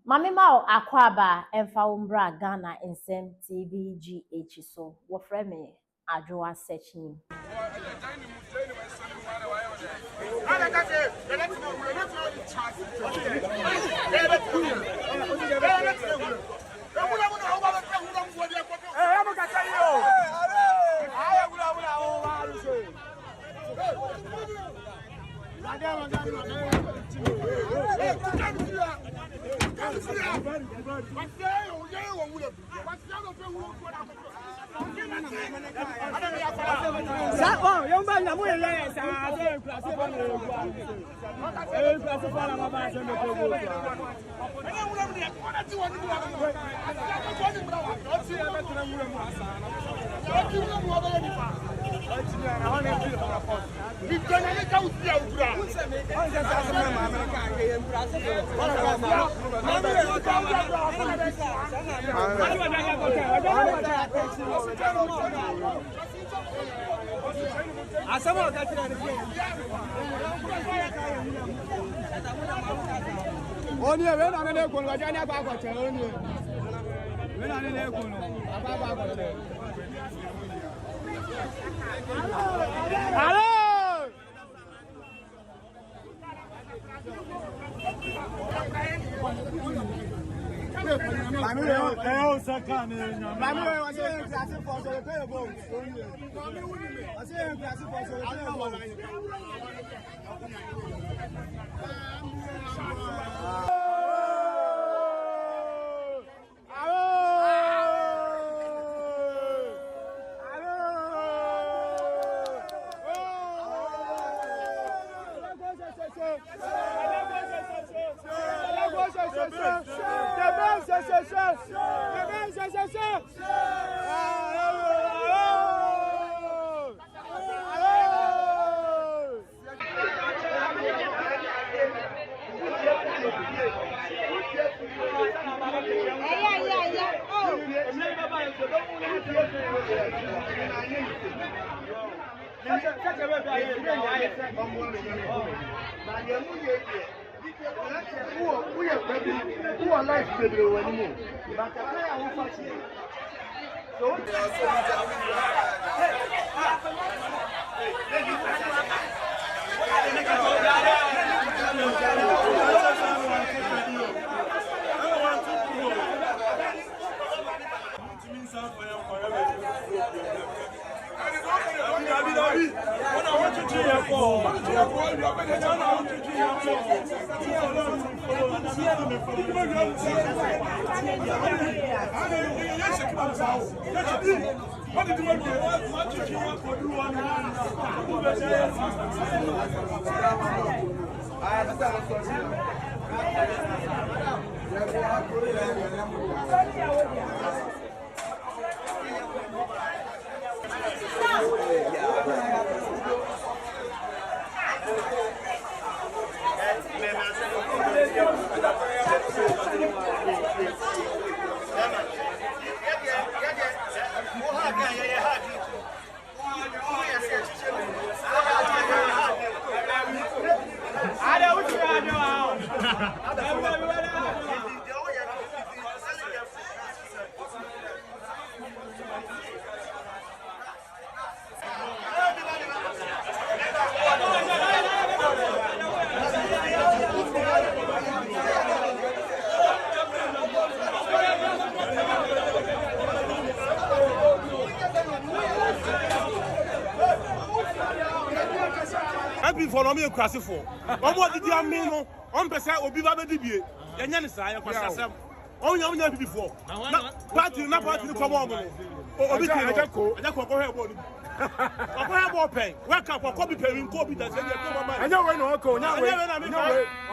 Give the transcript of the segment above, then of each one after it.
Mamima Akwaba Emfa Umbra Ghana Nsem TVGH so wofre me adwoa search ni for no me kwase for omo didi ami no on pese obi ba bedibie yenya ne saa yakwasasem onya before na party ni come on obi ti ajako ko he bo ni ko he bo pen wake up ko bi perin ko bi da se ko mama anya we no ko nya we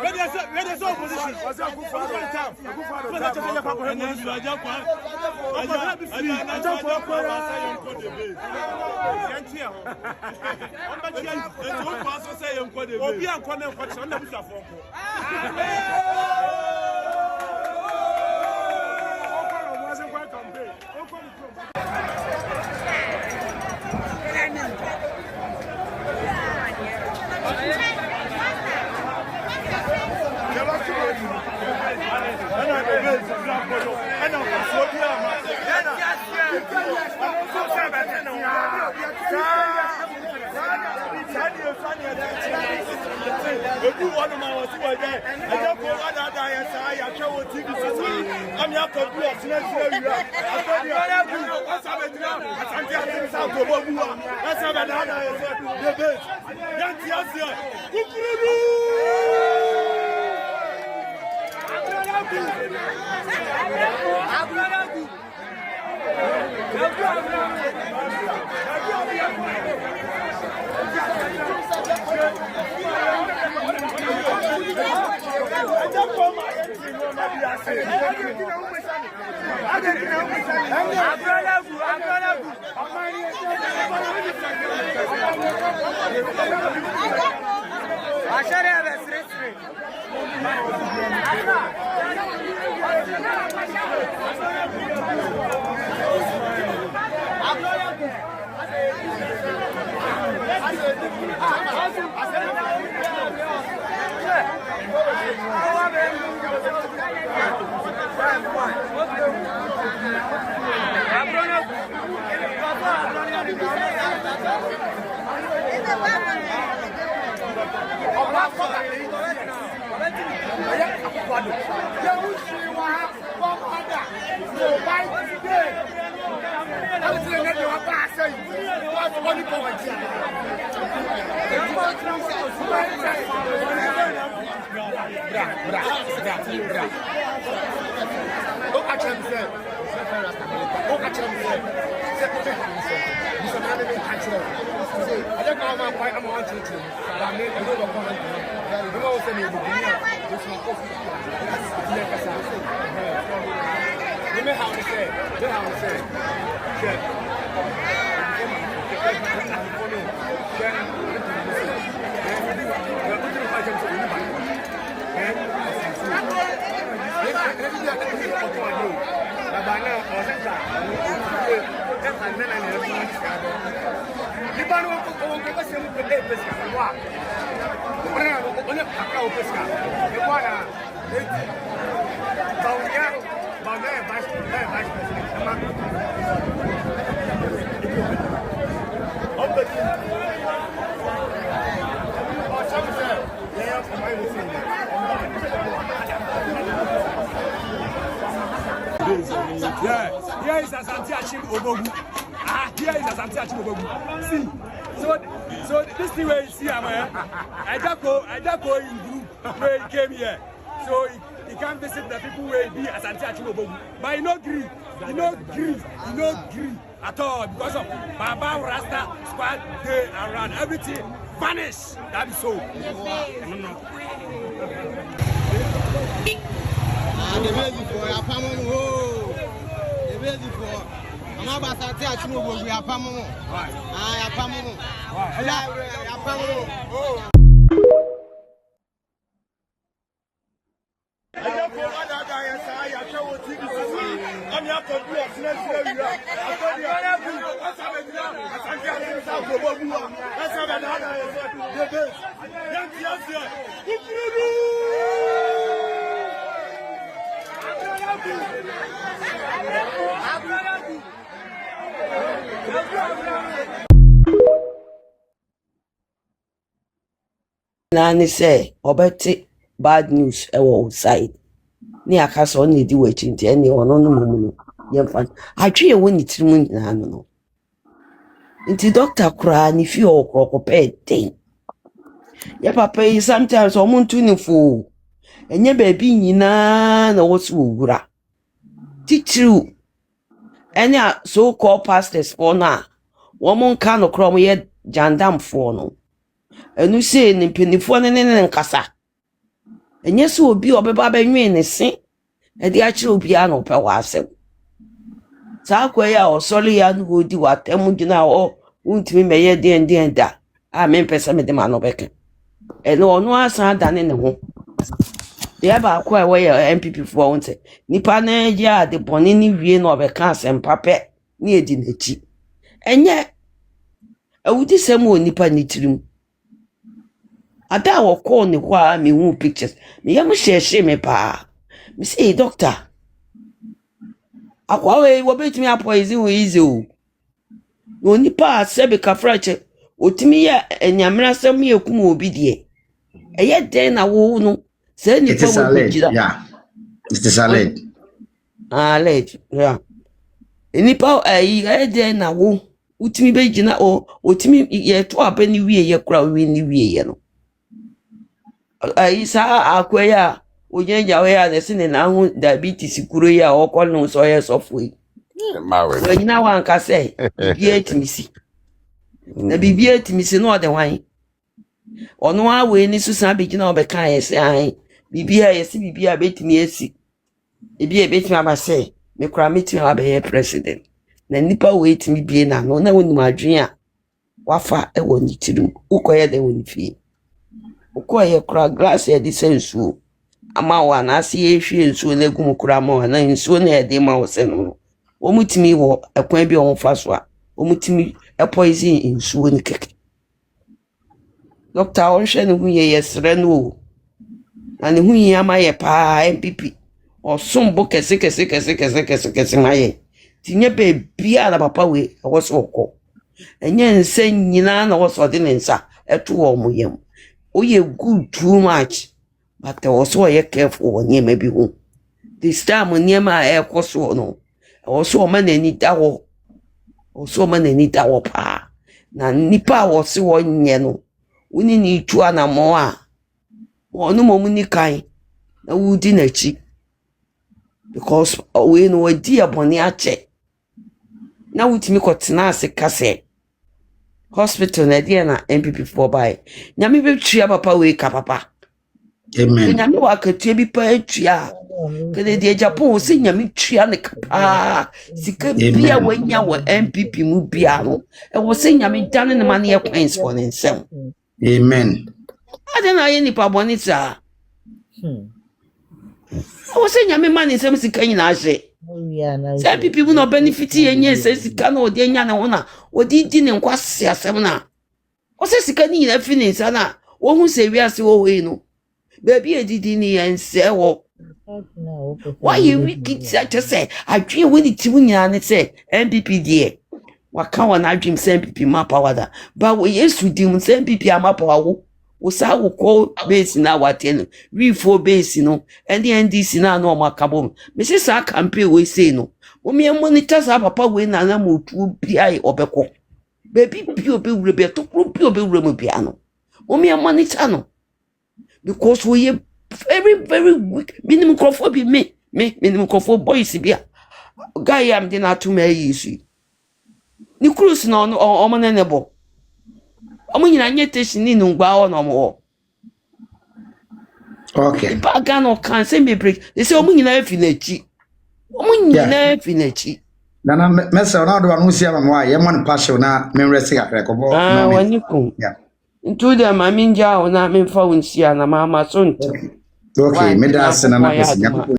we dey so opposition wasa ku fa time ku fa do time ko he no bi ajako ajako ko wasa yon ko de be yantia ho on ba chia e to ko so say yon ko de be obi an ko na ko che on na busa fo ko Thank you. Yeah, here is Asante Achim Obogu. Here is Asante Achim Obogu. See, so this thing where you see, I just go in group where he came here. So he can't visit the people where he be Asante Achim Obogu. But he no gree at all because of Baba Rasta squad day around everything vanish. That is so. The baby for your family. The baby for. I'm about to tell you what we are family. I am family. I am family. Nani say obeti bad news ewo outside ni akasa on edi wachi nti ene ono no mumu yemfa atwe ye woni tirimu nyina no nti doctor kura ni fi okroko pe den ye papa yi sometimes omuntu ni fu enye baby nyina na wosu ogura titru ene so called pastors for na womun ka no krom ye jandam for no enu se ni penifo ne nkasa enye se obi obeba benwe ne se e di akire obi a no pe wa asem sa kwa ya osoli ya no odi watem gina o untimi meye den da a me pese me de ma no beke eno ono asa da ne ho ya ba kwa we ya MPP fo wonte nipa na ya de boni ni wie no obeka asem pape ni edi nachi enye awudi sem wo nipa ni tirim ada wo call ni kwa me hu pictures me yam share me pa Me say doctor akwa we wobetumi apoison we easy o no nipa sebe kafrache otimi ya enyamra sem yekum obi de eye den na wo no say nipa wo bejira yeah it is alleged alleged yeah nipa eye den na wo utimi bejina o otimi ye to abani wie ye kura wie ni wie ye no isa akwa ya onyenja we ya nesine na hu diabetes kuro ya okọ no so ye sofo yi we nyina wan ka say bibia timisi na bibia timisi no de wan ono a we ni susan begina obeka ye say an bibia ye si bibia betimi esi bibia betimi aba say me kura metimi aba ye president na nipa we timi bie na no na wonu adwen a wafa e woni tiru ukoye de woni fie ukoye kura glass e di sensu ama wa na asi ehwe nsuo na gum kura ma na nsuo na ede ma wo se no omutimi wo ekwan bi on fa so a omutimi e poison nsuo ni keke doctor on hwe ne hu ye yesre no na ne hu ye ama ye pa MPP osombo kese ma ye tinye be bia na papa we wo so okọ enye nse nyina na wo so de ne nsa eto wo mo yam oye good too much. But also you careful when you may be home. This time when you may have cost no. Also man need that wo. Also man need that wo pa. Na nipa wo se wo nye no. Uni ni tu ana mo a. Wo no mo ni kan. Na wudi na chi. Because we no di aboni ache. Na wutimi kotena ase kase. Hospital na dia na MPP for by. Nyame be tria papa we ka papa. Amen. Nyame wa katua bi pa atua. Kede de Japan se nyame tua ne kapa. Sika bia wanya wo MPP mu bia no. E wo se nyame dane ne mane ekwense for ne nsem. Amen. Ade na ye nipa bonita. O se nyame mane nsem sika nyina ahye. Se MPP mu no benefit yenye se sika na odi nya ne ho na odi di ne nkwase asem na. O se sika ni nyina fi ne nsa na wo hu se wiase wo we no. Baby edidi ni ense wo. Why you wicked such as say I dream when it nyina ne say MPP die. Waka wana dream say MPP ma power da. But we yesu dim say MPP ama power wo. Wo sa wo call base na waten. We for base no. And the NDC na no makabom. Me say sa campaign we say no. Wo me monitor sa papa we na na motu bia obekọ. Baby pio be wure to pio be wure mu bia no. Wo me monitor no. Because we are very weak. Minimum crop be me minimum crop boys be guy am de na to me yi ni cruise no o mo nenebo o mo nyina nyete ni no gba o no mo Okay. Baga no can say me break they say o mo nyina afi na chi o mo nyina afi na chi Nana mesa na do anu sia mama ye mon passion na men resi akre ko bo no wani ko yeah into them I mean ja na me fa wonsia na mama so nti okay me da se na na